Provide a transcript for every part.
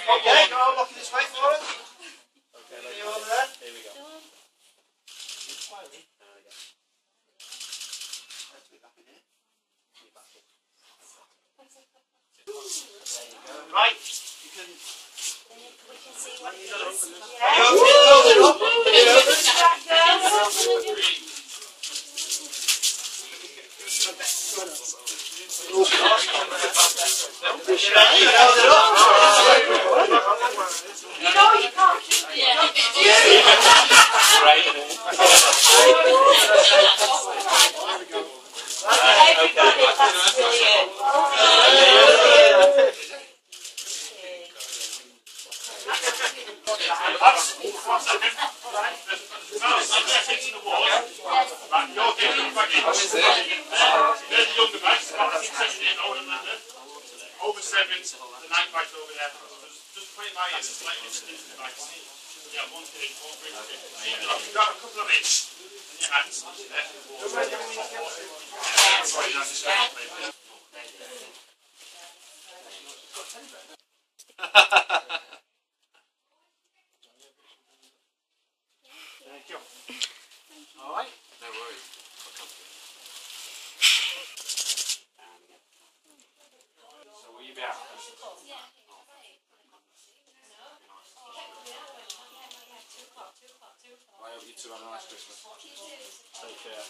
Okay, go on, look this way for us. Okay, you over there? Here we go. Right, you can... We can see what it is. Hold it up. You know you can't keep it. Everybody, that's brilliant. Over 7, the night bike over there. Just put it by ear, just like this into the bike. Yeah, one thing, one big thing. You've got a couple of inches in your hands. Thank you. Alright? No worries. So will you be out? I hope you two have a nice Christmas. Take care.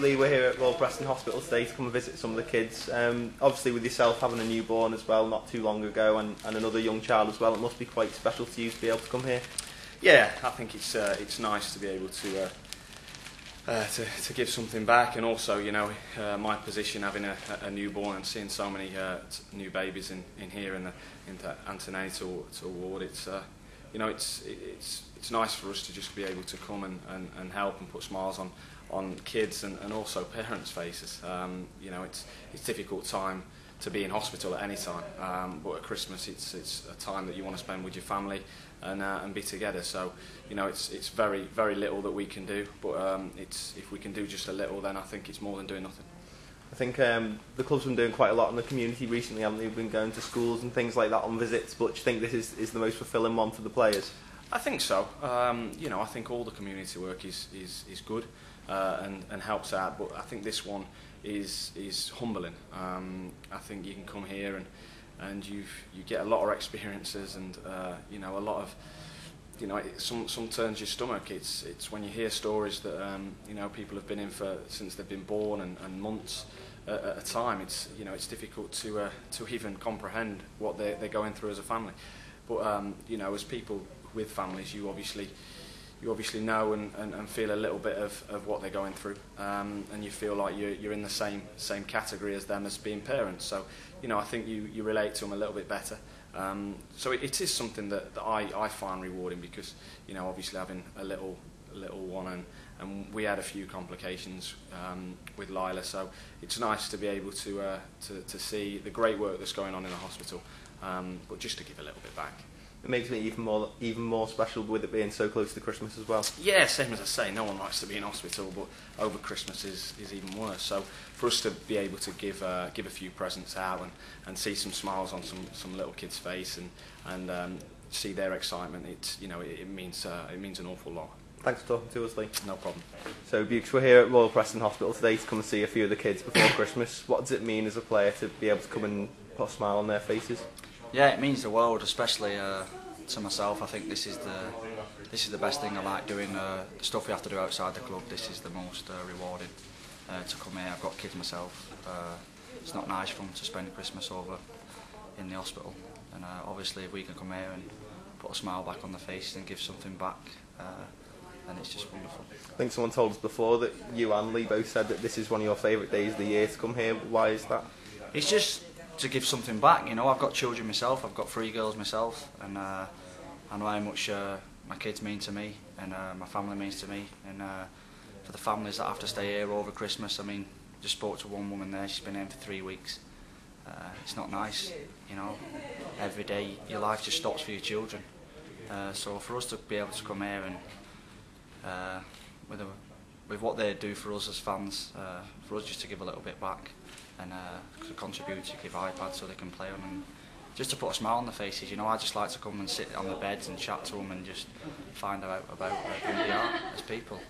Lee, we're here at Royal Preston Hospital today to come and visit some of the kids. Obviously with yourself having a newborn as well not too long ago and another young child as well, it must be quite special to you to be able to come here. Yeah, I think it's nice to be able to give something back, and also, you know, my position having a newborn and seeing so many new babies in here in the antenatal ward, it's you know, it's nice for us to just be able to come and help and put smiles on kids and also parents' faces. You know, it's a difficult time to be in hospital at any time, but at Christmas it's a time that you want to spend with your family and be together. So, you know, it's very little that we can do, but if we can do just a little, then I think it's more than doing nothing. I think the club's been doing quite a lot in the community recently, haven't they? We've been going to schools and things like that on visits, but do you think this is the most fulfilling one for the players? I think so. You know, I think all the community work is good and helps out, but I think this one is humbling. I think you can come here and you get a lot of experiences and you know, a lot of, you know, some turns your stomach. It's when you hear stories that you know, people have been in since they've been born and months at a time. It's, you know, it's difficult to even comprehend what they're going through as a family. But you know, as people with families, you obviously know and feel a little bit of what they're going through, and you feel like you're in the same category as them as being parents. So, you know, I think you relate to them a little bit better. So it is something that I find rewarding, because, you know, obviously having a little one and we had a few complications with Lila, so it's nice to be able to see the great work that's going on in the hospital, but just to give a little bit back. It makes it even more special with it being so close to Christmas as well. Yeah, same as I say, no one likes to be in hospital, but over Christmas is even worse. So for us to be able to give a few presents out and see some smiles on some little kid's face and see their excitement, it means an awful lot. Thanks for talking to us, Lee. No problem. So, Bukes, we're here at Royal Preston Hospital today to come and see a few of the kids before Christmas. What does it mean as a player to be able to come and put a smile on their faces? Yeah, it means the world, especially to myself. I think this is the best thing I like doing. The stuff we have to do outside the club, this is the most rewarding. To come here, I've got kids myself. It's not nice for them to spend Christmas over in the hospital, and obviously if we can come here and put a smile back on their faces and give something back, then it's just wonderful. I think someone told us before that you and Lee both said that this is one of your favourite days of the year to come here. Why is that? It's just to give something back. You know, I've got children myself, I've got 3 girls myself, and I know how much my kids mean to me and my family means to me, and for the families that have to stay here over Christmas, I mean, just spoke to one woman there, she's been here for 3 weeks. It's not nice, you know, every day your life just stops for your children. So for us to be able to come here and with what they do for us as fans, for us just to give a little bit back and to contribute, to give iPads so they can play on just to put a smile on their faces. You know, I just like to come and sit on the beds and chat to them and just find out about who they are as people.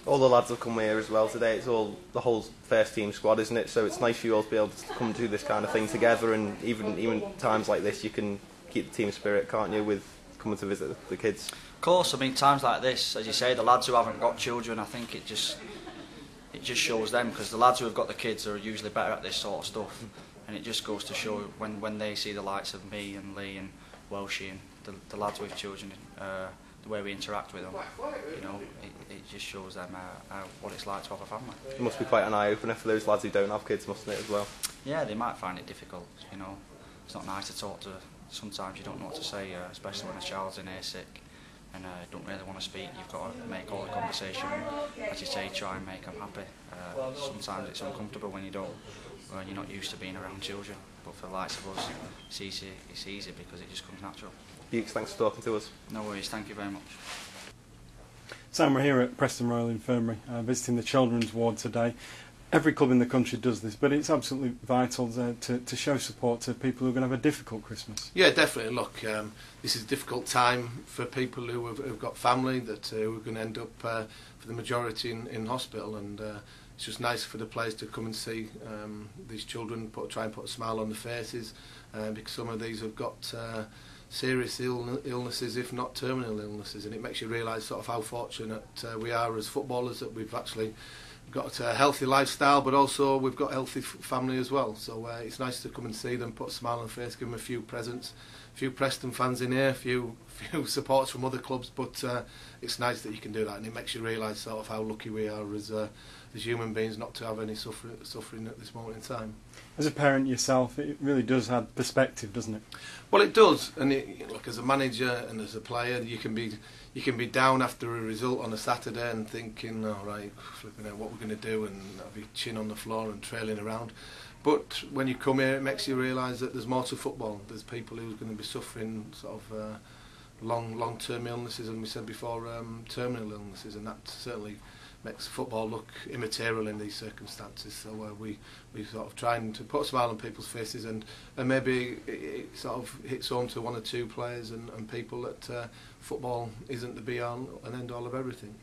All the lads have come here as well today. It's all the whole first team squad, isn't it? So it's nice for you all to be able to come and do this kind of thing together, and even times like this you can keep the team spirit, can't you, with coming to visit the kids? Of course, I mean, times like this, as you say, the lads who haven't got children, I think it just shows them, because the lads who have got the kids are usually better at this sort of stuff, and it just goes to show when they see the likes of me and Lee and Welshie and the lads with children, the way we interact with them, you know, it just shows them what it's like to have a family. It must be quite an eye-opener for those lads who don't have kids, mustn't it, as well? Yeah, they might find it difficult, you know. It's not nice to talk to, sometimes you don't know what to say, especially when a child's in here sick and don't really want to speak. You've got to make all the conversation, as you say, try and make them happy. Sometimes it's uncomfortable when you're not used to being around children, but for the likes of us, it's easy because it just comes natural. Bukes, thanks for talking to us. No worries, thank you very much. Sam, we're here at Preston Royal Infirmary visiting the children's ward today. Every club in the country does this, but it's absolutely vital to show support to people who are going to have a difficult Christmas. Yeah, definitely. Look, this is a difficult time for people who have got family that who are going to end up, for the majority, in hospital, and it's just nice for the players to come and see these children, try and put a smile on their faces, because some of these have got serious illnesses, if not terminal illnesses, and it makes you realise sort of how fortunate we are as footballers, that we've actually got a healthy lifestyle, but also we've got a healthy family as well. So it's nice to come and see them, put a smile on their face, give them a few presents, a few Preston fans in here, a few supports from other clubs, but it's nice that you can do that, and it makes you realise sort of how lucky we are as human beings not to have any suffering at this moment in time. As a parent yourself, it really does have perspective, doesn't it? Well, it does, and look, as a manager and as a player, you can be down after a result on a Saturday and thinking, all right, flipping out what we're going to do, and I'll be chin on the floor and trailing around. But when you come here, it makes you realise that there's more to football. There's people who are going to be suffering sort of long-term illnesses, and we said before, terminal illnesses, and that certainly makes football look immaterial in these circumstances. So we sort of trying to put a smile on people's faces, and maybe it sort of hits home to one or two players and people that football isn't the be-all and end-all of everything.